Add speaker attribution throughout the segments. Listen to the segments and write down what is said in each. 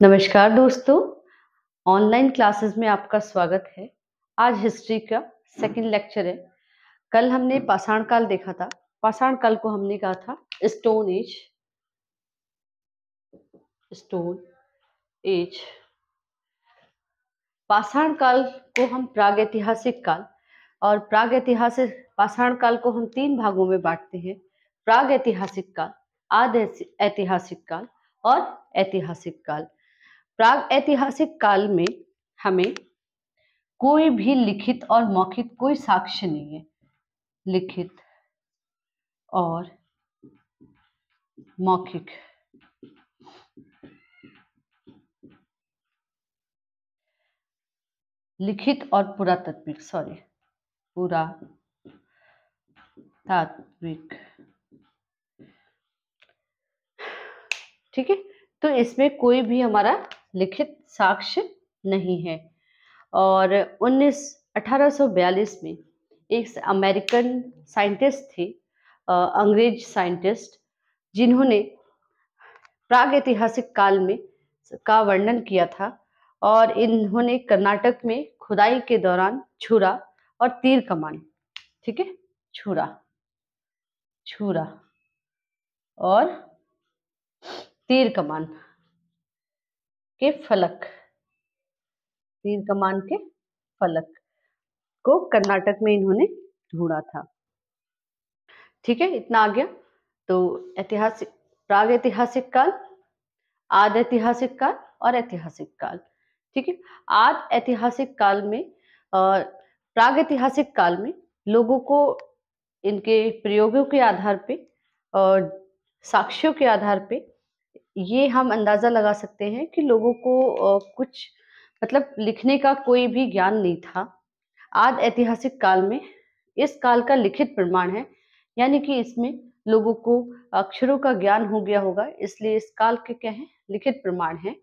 Speaker 1: नमस्कार दोस्तों, online classes में आपका स्वागत है। आज हिस्ट्री का सेकंड लेक्चर है। कल हमने पाषाण काल देखा था। पाषाण काल को हमने कहा था स्टोन एज। स्टोन एज पाषाण काल को हम प्रागैतिहासिक काल और प्रागैतिहासिक पाषाण काल को हम तीन भागों में बांटते हैं। प्रागैतिहासिक काल, आदि ऐतिहासिक काल और ऐतिहासिक काल। प्राग ऐतिहासिक काल में हमें कोई भी लिखित और मौखिक कोई साक्ष्य नहीं है। लिखित और मौखिक लिखित और पुरातात्विक ठीक है। तो इसमें कोई भी हमारा लिखित साक्ष्य नहीं है। और 1842 में एक अमेरिकन साइंटिस्ट थे, अंग्रेज साइंटिस्ट, जिन्होंने प्रागैतिहासिक काल में का वर्णन किया था। और इन्होंने कर्नाटक में खुदाई के दौरान छुरा और तीर कमान, ठीक है, छुरा और तीर कमान के फलक तीर कमान के फलक को कर्नाटक में इन्होंने ढूंढा था। ठीक है, इतना आ गया। तो ऐतिहासिक, प्रागैतिहासिक काल, आदि ऐतिहासिक काल और ऐतिहासिक काल। ठीक है। आदि ऐतिहासिक काल में और प्रागैतिहासिक काल में लोगों को इनके प्रयोगों के आधार पे और साक्ष्यों के आधार पे ये हम अंदाजा लगा सकते हैं कि लोगों को कुछ मतलब लिखने का कोई भी ज्ञान नहीं था। आदि ऐतिहासिक काल में इस काल का लिखित प्रमाण है, यानी कि इसमें लोगों को अक्षरों का ज्ञान हो गया होगा, इसलिए इस काल के क्या है, लिखित प्रमाण है।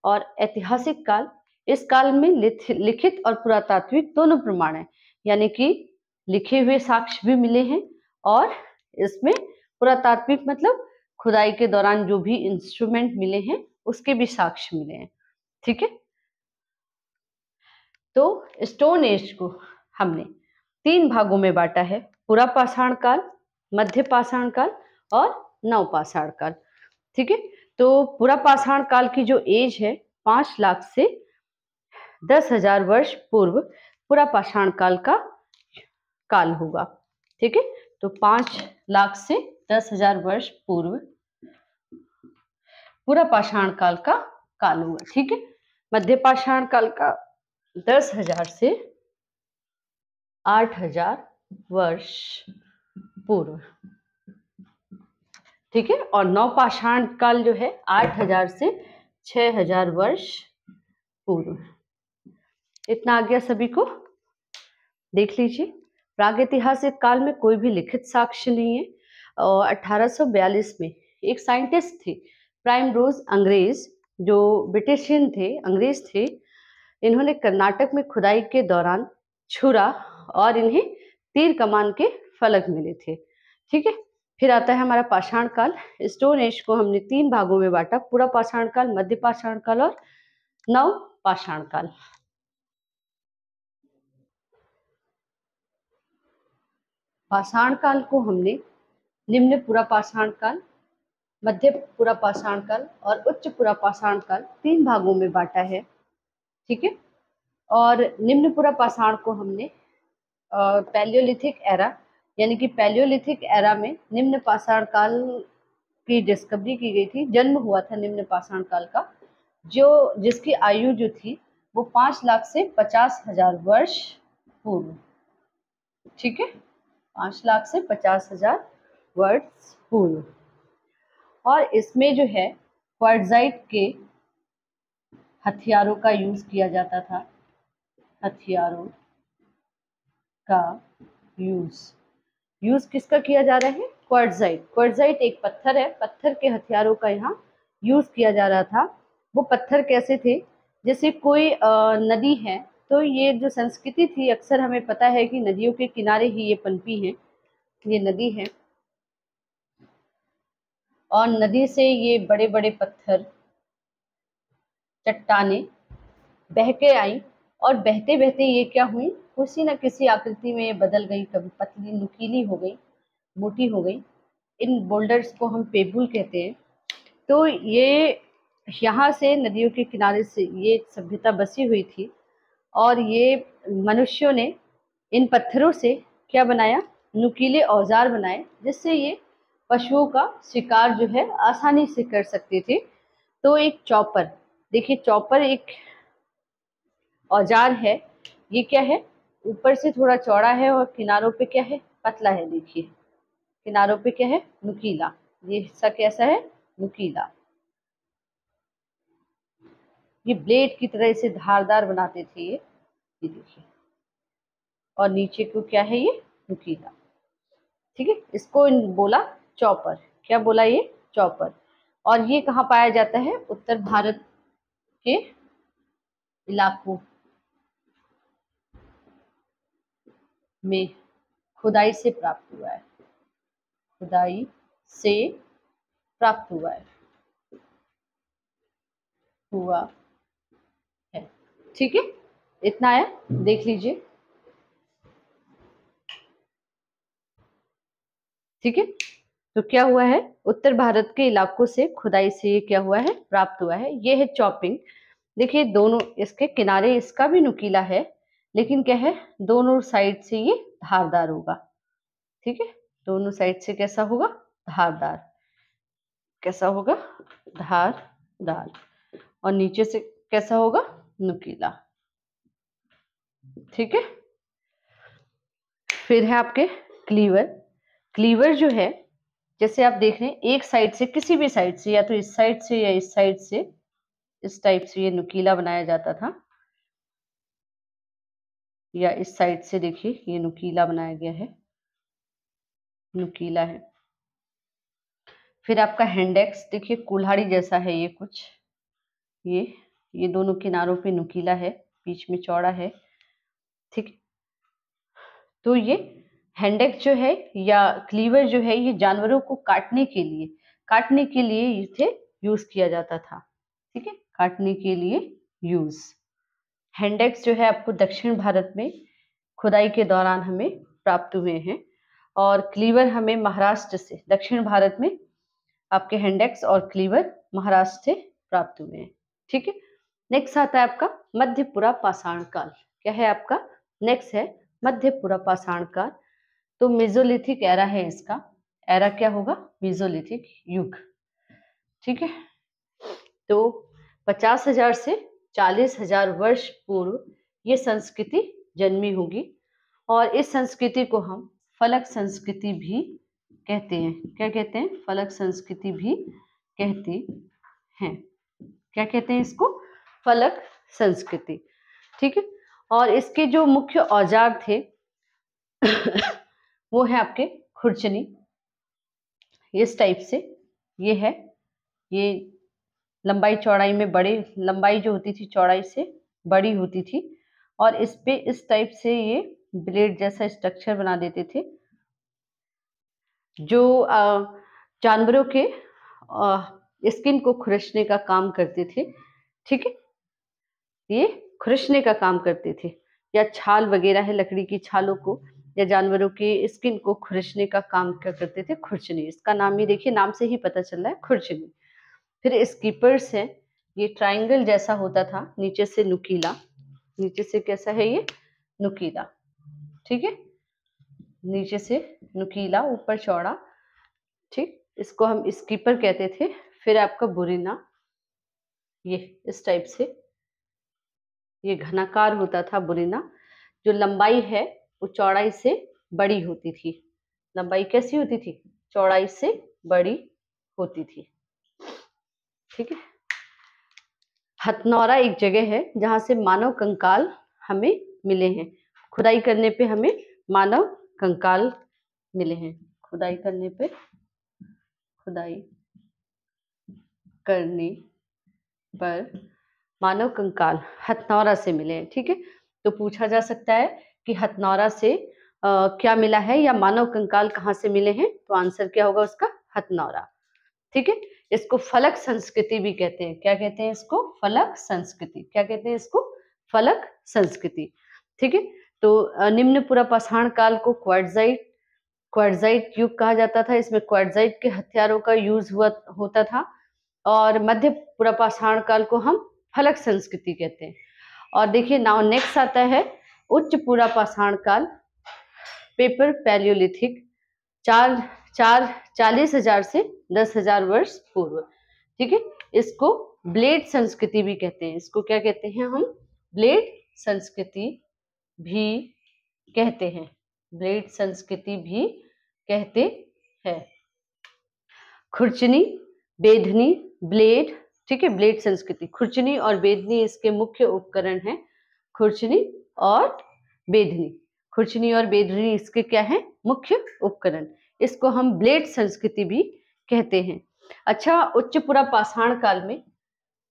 Speaker 1: और ऐतिहासिक काल, इस काल में लिखित और पुरातात्विक दोनों प्रमाण है, यानी कि लिखे हुए साक्ष्य भी मिले हैं और इसमें पुरातात्विक मतलब खुदाई के दौरान जो भी इंस्ट्रूमेंट मिले हैं उसके भी साक्ष्य मिले हैं। ठीक है। तो स्टोन एज को हमने तीन भागों में बांटा है: पुरा पाषाण काल, मध्य पाषाण काल और नव पाषाण काल। ठीक है। तो पुरा पाषाण काल की जो एज है 5 लाख से 10,000 वर्ष पूर्व पुरा पाषाण काल का काल होगा। ठीक है। तो 5 लाख से 10,000 वर्ष पूर्व पुरा पाषाण काल का काल होगा। ठीक है। मध्य पाषाण काल का 10,000 से 8,000 वर्ष पूर्व। ठीक है। और नव पाषाण काल जो है 8,000 से 6,000 वर्ष पूर्व। इतना आ गया सभी को। देख लीजिए, प्रागैतिहासिक काल में कोई भी लिखित साक्ष्य नहीं है। और 1842 में एक साइंटिस्ट थे, प्राइमरोज अंग्रेज, जो ब्रिटिशियन थे, अंग्रेज थे। इन्होंने कर्नाटक में खुदाई के दौरान छुरा और इन्हें तीर कमान के फलक मिले थे। ठीक है। फिर आता है हमारा पाषाण काल। स्टोन एज को हमने तीन भागों में बांटा: पूरा पाषाण काल, मध्य पाषाण काल और नव पाषाण काल। पाषाण काल को हमने निम्न पुरा पाषाण काल, मध्य पुरा पाषाण काल और उच्च पुरा पाषाण काल तीन भागों में बांटा है। ठीक है। और निम्न पुरा पाषाण को हमने पैलियोलिथिक एरा, यानी कि पैलियोलिथिक एरा में निम्न पाषाण काल की डिस्कवरी की गई थी, जन्म हुआ था निम्न पाषाण काल का, जो जिसकी आयु जो थी वो 5 लाख से 50,000 वर्ष पूर्व। ठीक है। 5 लाख से 50,000 वर्ष पूर्व। और इसमें जो है क्वार्टजाइट के हथियारों का यूज किया जाता था। हथियारों का यूज किसका किया जा रहा है? क्वार्टजाइट। क्वार्टजाइट एक पत्थर है, पत्थर के हथियारों का यहाँ यूज किया जा रहा था। वो पत्थर कैसे थे? जैसे कोई नदी है, तो ये जो संस्कृति थी, अक्सर हमें पता है कि नदियों के किनारे ही ये पनपी है। ये नदी है और नदी से ये बड़े बड़े पत्थर चट्टानें बह के आई और बहते बहते ये क्या हुई, किसी न किसी आकृति में ये बदल गई, कभी पतली नुकीली हो गई, मोटी हो गई। इन बोल्डर्स को हम पेबुल कहते हैं। तो ये यहाँ से नदियों के किनारे से ये सभ्यता बसी हुई थी और ये मनुष्यों ने इन पत्थरों से क्या बनाया, नुकीले औजार बनाए, जिससे ये पशुओं का शिकार जो है आसानी से कर सकते थे। तो एक चॉपर, देखिए चॉपर एक औजार है। ये क्या है, ऊपर से थोड़ा चौड़ा है और किनारों पे क्या है, पतला है। देखिए किनारों पे क्या है, नुकीला। ये हिस्सा कैसा है, नुकीला। ये ब्लेड की तरह इसे धारदार बनाते थे ये देखिए। और नीचे को क्या है, ये नुकीला। ठीक है, इसको बोला चॉपर। क्या बोला, ये चॉपर। और ये कहाँ पाया जाता है, उत्तर भारत के इलाकों में खुदाई से प्राप्त हुआ है, खुदाई से प्राप्त हुआ है। ठीक है, इतना है, देख लीजिए। ठीक है, तो क्या हुआ है, उत्तर भारत के इलाकों से खुदाई से ये क्या हुआ है, प्राप्त हुआ है। ये है चॉपिंग। देखिए दोनों इसके किनारे, इसका भी नुकीला है, लेकिन क्या है, दोनों साइड से ये धारदार होगा। ठीक है, दोनों साइड से कैसा होगा, धारदार। कैसा होगा, धारदार। और नीचे से कैसा होगा, नुकीला। ठीक है, फिर है आपके क्लीवर। क्लीवर जो है, जैसे आप देख रहे हैं, एक साइड से, किसी भी साइड से, या तो इस साइड से या इस साइड से, इस टाइप से ये नुकीला बनाया जाता था, या इस साइड से देखिए ये नुकीला बनाया गया है, नुकीला है। फिर आपका हैंडेक्स, देखिए कुल्हाड़ी जैसा है ये कुछ, ये दोनों किनारों पे नुकीला है, बीच में चौड़ा है। ठीक, तो ये हैंडेक्स जो है या क्लीवर जो है, ये जानवरों को काटने के लिए इसे यूज किया जाता था। ठीक है, काटने के लिए यूज। हैंडेक्स जो है आपको दक्षिण भारत में खुदाई के दौरान हमें प्राप्त हुए हैं, और क्लीवर हमें महाराष्ट्र से, दक्षिण भारत में आपके हैंडेक्स और क्लीवर महाराष्ट्र से प्राप्त हुए हैं। ठीक है, नेक्स्ट आता है आपका मध्यपुरा पाषाण काल। क्या है आपका, नेक्स्ट है मध्यपुरा पाषाण काल। तो मेसोलिथिक एरा है इसका, एरा क्या होगा, मेसोलिथिक युग। ठीक है, तो 50,000 से 40,000 वर्ष पूर्व ये संस्कृति जन्मी होगी, और इस संस्कृति को हम फलक संस्कृति भी कहते हैं। क्या कहते हैं, फलक संस्कृति भी कहते हैं। क्या कहते हैं इसको, फलक संस्कृति। ठीक है, और इसके जो मुख्य औजार थे वो है आपके खुरचनी, इस टाइप से ये है। ये लंबाई चौड़ाई में बड़े, लंबाई जो होती थी चौड़ाई से बड़ी होती थी, और इस पे इस टाइप से ये ब्लेड जैसा स्ट्रक्चर बना देते थे, जो जानवरों के स्किन को खुरचने का काम करते थे। ठीक है, ये खुरचने का काम करते थे, या छाल वगैरह है, लकड़ी की छालों को या जानवरों के स्किन को खुरचने का काम क्या करते थे, खुरचनी। इसका नाम ही देखिए, नाम से ही पता चल रहा है, खुरचनी। फिर स्कीपर्स है, ये ट्रायंगल जैसा होता था, नीचे से नुकीला, नीचे से कैसा है ये, नुकीला। ठीक है, नीचे से नुकीला, ऊपर चौड़ा। ठीक, इसको हम स्कीपर कहते थे। फिर आपका बुरीना, ये इस टाइप से ये घनाकार होता था बुरीना, जो लंबाई है वो चौड़ाई से बड़ी होती थी। लंबाई कैसी होती थी, चौड़ाई से बड़ी होती थी। ठीक है, हथनौरा एक जगह है जहां से मानव कंकाल हमें मिले हैं। खुदाई करने पे हमें मानव कंकाल मिले हैं। खुदाई करने पर मानव कंकाल हथनौरा से मिले हैं। ठीक है, तो पूछा जा सकता है कि हथनौरा से क्या मिला है, या मानव कंकाल कहाँ से मिले हैं, तो आंसर क्या होगा उसका, हथनौरा। ठीक है, इसको फलक संस्कृति भी कहते हैं। क्या कहते हैं इसको? फलक संस्कृति। क्या कहते हैं इसको? फलक संस्कृति। ठीक है, तो निम्न पुरा पाषाण काल को क्वार्टजाइट युग कहा जाता था। इसमें क्वार्टजाइट के हथियारों का यूज होता था। और मध्य पुरा पाषाण काल को हम फलक संस्कृति कहते हैं। और देखिए नाउ नेक्स्ट आता है उच्च पुरा पाषाण काल, पेपर पैलियोलिथिक, 40,000 से 10,000 वर्ष पूर्व। ठीक है, इसको ब्लेड संस्कृति भी कहते हैं। इसको क्या कहते हैं हम? ब्लेड संस्कृति भी कहते हैं। ब्लेड संस्कृति भी कहते हैं। खुरचनी, बेधनी, ब्लेड। ठीक है, ब्लेड संस्कृति, खुरचनी और बेधनी इसके मुख्य उपकरण हैं। खुरचनी और बेधनी, खुरचनी और बेधनी इसके क्या है? मुख्य उपकरण। इसको हम ब्लेड संस्कृति भी कहते हैं। अच्छा, उच्च पुरा पाषाण काल में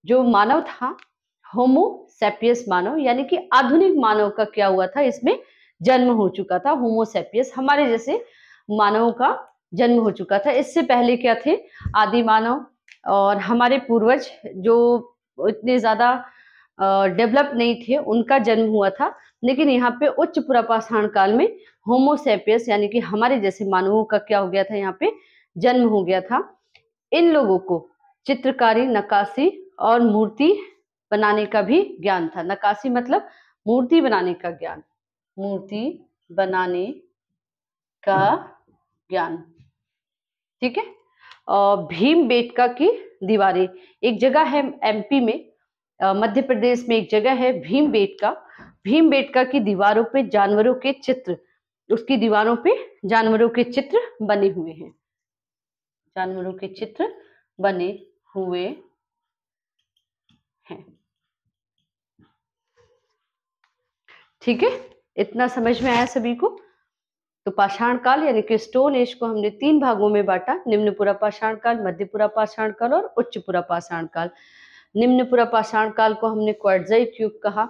Speaker 1: जो मानव था, होमो सेपियस मानव, यानी कि आधुनिक मानव का क्या हुआ था? इसमें जन्म हो चुका था। होमो सेपियस, हमारे जैसे मानवों का जन्म हो चुका था। इससे पहले क्या थे? आदि मानव और हमारे पूर्वज जो इतने ज्यादा डेवलप नहीं थे, उनका जन्म हुआ था। लेकिन यहाँ पे उच्च पुरा पाषाण काल में होमो सेपियस यानी कि हमारे जैसे मानवों का क्या हो गया था? यहाँ पे जन्म हो गया था। इन लोगों को चित्रकारी, नक्काशी और मूर्ति बनाने का भी ज्ञान था। नक्काशी मतलब मूर्ति बनाने का ज्ञान, मूर्ति बनाने का ज्ञान। ठीक है, और भीमबेटका की दीवारें, एक जगह है एमपी में, मध्य प्रदेश में एक जगह है भीमबेटका। भीमबेटका की दीवारों पे जानवरों के चित्र, उसकी दीवारों पे जानवरों के चित्र बने हुए हैं। जानवरों के चित्र बने हुए हैं। ठीक है, इतना समझ में आया सभी को? तो पाषाण काल यानी कि स्टोन एज को हमने 3 भागों में बांटा, निम्न पुरा पाषाण काल, मध्य पुरा पाषाण काल और उच्च पुरा पाषाण काल। निम्न पुरा पाषाण काल को हमने क्वार्टजाइट युग कहा।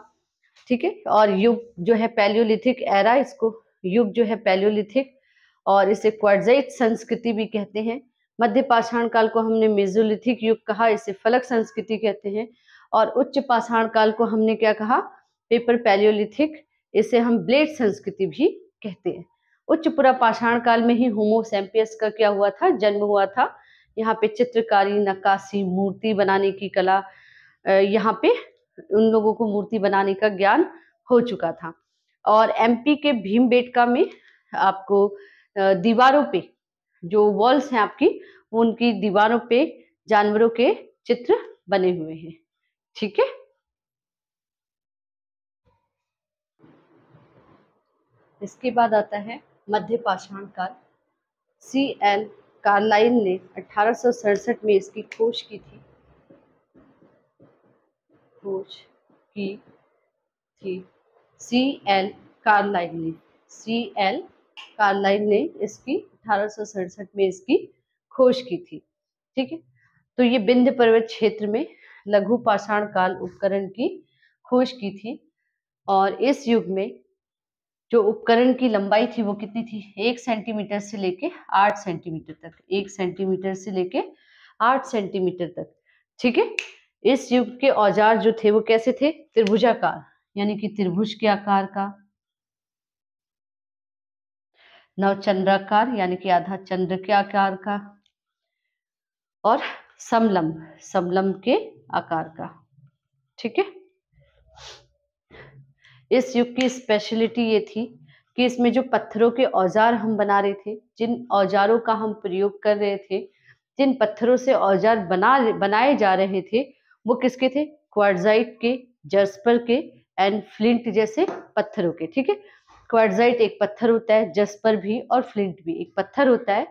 Speaker 1: ठीक है, और युग जो है पैलियोलिथिक एरा, इसको युग जो है पैलियोलिथिक, और इसे क्वार्टजाइट संस्कृति भी कहते हैं। मध्य पाषाण काल को हमने मेसोलिथिक युग कहा, इसे फलक संस्कृति कहते हैं। और उच्च पाषाण काल को हमने क्या कहा? पेपर पैलियोलिथिक, इसे हम ब्लेड संस्कृति भी कहते हैं। उच्च पुरा पाषाण काल में ही होमो सेपियस का क्या हुआ था? जन्म हुआ था। यहाँ पे चित्रकारी, नक्काशी, मूर्ति बनाने की कला, यहाँ पे उन लोगों को मूर्ति बनाने का ज्ञान हो चुका था। और एमपी के भीमबेटका में आपको दीवारों पे जो वॉल्स हैं आपकी, उनकी दीवारों पे जानवरों के चित्र बने हुए हैं। ठीक है, इसके बाद आता है मध्य पाषाण काल। C.L. कार्लाइल ने 1867 में इसकी खोज की थी। C.L. कार्लाइल ने इसकी 1867 में इसकी खोज की थी। ठीक है, तो ये विंध्य पर्वत क्षेत्र में लघु पाषाण काल उपकरण की खोज की थी। और इस युग में जो उपकरण की लंबाई थी वो कितनी थी? 1 सेंटीमीटर से लेके 8 सेंटीमीटर तक। 1 सेंटीमीटर से लेके 8 सेंटीमीटर तक। ठीक है, इस युग के औजार जो थे वो कैसे थे? त्रिभुजाकार, यानी कि त्रिभुज के आकार का, नवचंद्राकार यानी कि आधा चंद्र के आकार का, और समलंब के आकार का। ठीक है, इस युग की स्पेशलिटी ये थी कि इसमें जो पत्थरों के औजार हम बना रहे थे, जिन औजारों का हम प्रयोग कर रहे थे, जिन पत्थरों से औजार बनाए जा रहे थे, वो किसके थे? क्वार्टजाइट के, जस्पर के एंड फ्लिंट जैसे पत्थरों के। ठीक है, क्वार्टजाइट एक पत्थर होता है, जस्पर भी और फ्लिंट भी एक पत्थर होता है।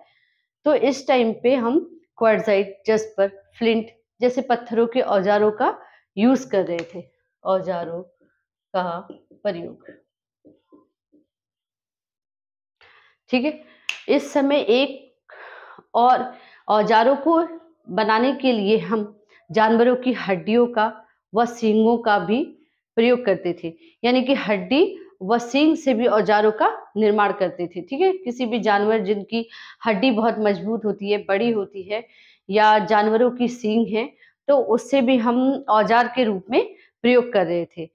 Speaker 1: तो इस टाइम पे हम क्वार्टजाइट, जस्पर, फ्लिंट जैसे पत्थरों के औजारों का यूज कर रहे थे। औजारों का प्रयोग। ठीक है, इस समय एक और औजारों को बनाने के लिए हम जानवरों की हड्डियों का व सींगों का भी प्रयोग करते थे, यानी कि हड्डी व सींग से भी औजारों का निर्माण करते थे। ठीक है, किसी भी जानवर जिनकी हड्डी बहुत मजबूत होती है, बड़ी होती है, या जानवरों की सींग है, तो उससे भी हम औजार के रूप में प्रयोग कर रहे थे।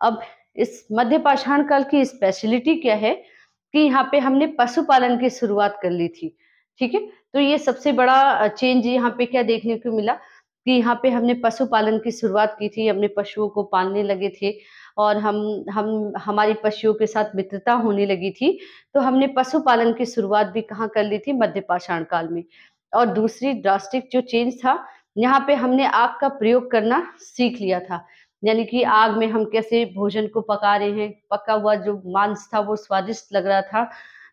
Speaker 1: अब इस मध्य पाषाण काल की स्पेशलिटी क्या है कि यहाँ पे हमने पशुपालन की शुरुआत कर ली थी। ठीक है, तो ये सबसे बड़ा चेंज यहाँ पे क्या देखने को मिला कि यहाँ पे हमने पशुपालन की शुरुआत की थी, अपने पशुओं को पालने लगे थे और हम हमारी पशुओं के साथ मित्रता होने लगी थी। तो हमने पशुपालन की शुरुआत भी कहाँ कर ली थी? मध्य पाषाण काल में। और दूसरी ड्रास्टिक जो चेंज था, यहाँ पे हमने आग का प्रयोग करना सीख लिया था। यानी कि आग में हम कैसे भोजन को पका रहे हैं, पका हुआ जो मांस था वो स्वादिष्ट लग रहा था।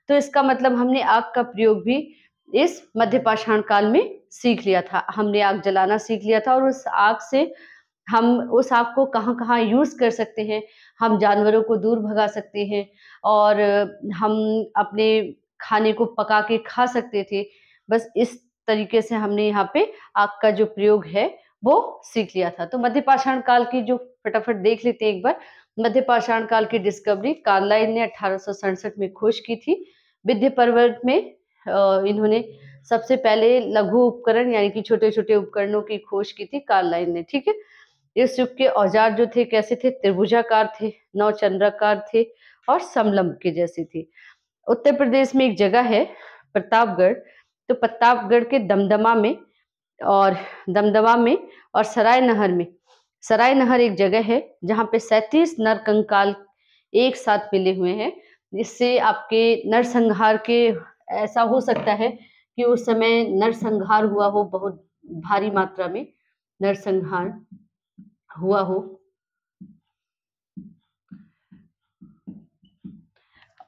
Speaker 1: तो इसका मतलब हमने आग का प्रयोग भी इस मध्य पाषाण काल में सीख लिया था। हमने आग जलाना सीख लिया था और उस आग से हम उस आग को कहाँ-कहाँ यूज़ कर सकते हैं, हम जानवरों को दूर भगा सकते हैं और हम अपने खाने को पका के खा सकते थे। बस इस तरीके से हमने यहाँ पे आग का जो प्रयोग है, वो सीख लिया था। तो मध्य पाषाण काल की जो फटाफट देख लेते हैं एक बार। मध्य पाषाण काल की डिस्कवरी कार्लाइल ने 1867 में खोज की थी। विंध्य पर्वत में इन्होंने सबसे पहले लघु उपकरण यानी कि छोटे-छोटे उपकरणों की खोज की थी कार्लाइल ने, ठीक है? इस युग के औजार जो थे कैसे थे? त्रिभुजाकार थे, नौचंद्राकार थे और समलंब के जैसे थे। उत्तर प्रदेश में एक जगह है प्रतापगढ़, तो प्रतापगढ़ के और दमदमा में और सराय नहर एक जगह है जहाँ पे 37 नरकंकाल एक साथ मिले हुए हैं। जिससे आपके नरसंहार के ऐसा हो सकता है कि उस समय नरसंहार हुआ हो, बहुत भारी मात्रा में नरसंहार हुआ हो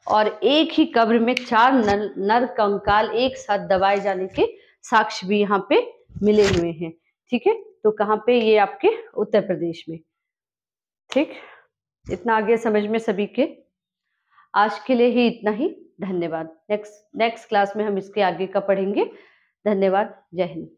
Speaker 1: और एक ही कब्र में 4 नर कंकाल एक साथ दबाए जाने के साक्ष्य भी यहाँ पे मिले हुए हैं। ठीक है, तो कहाँ पे? ये आपके उत्तर प्रदेश में। ठीक, इतना आगे समझ में सभी के? आज के लिए ही इतना ही। धन्यवाद। नेक्स्ट क्लास में हम इसके आगे का पढ़ेंगे। धन्यवाद। जय हिंद।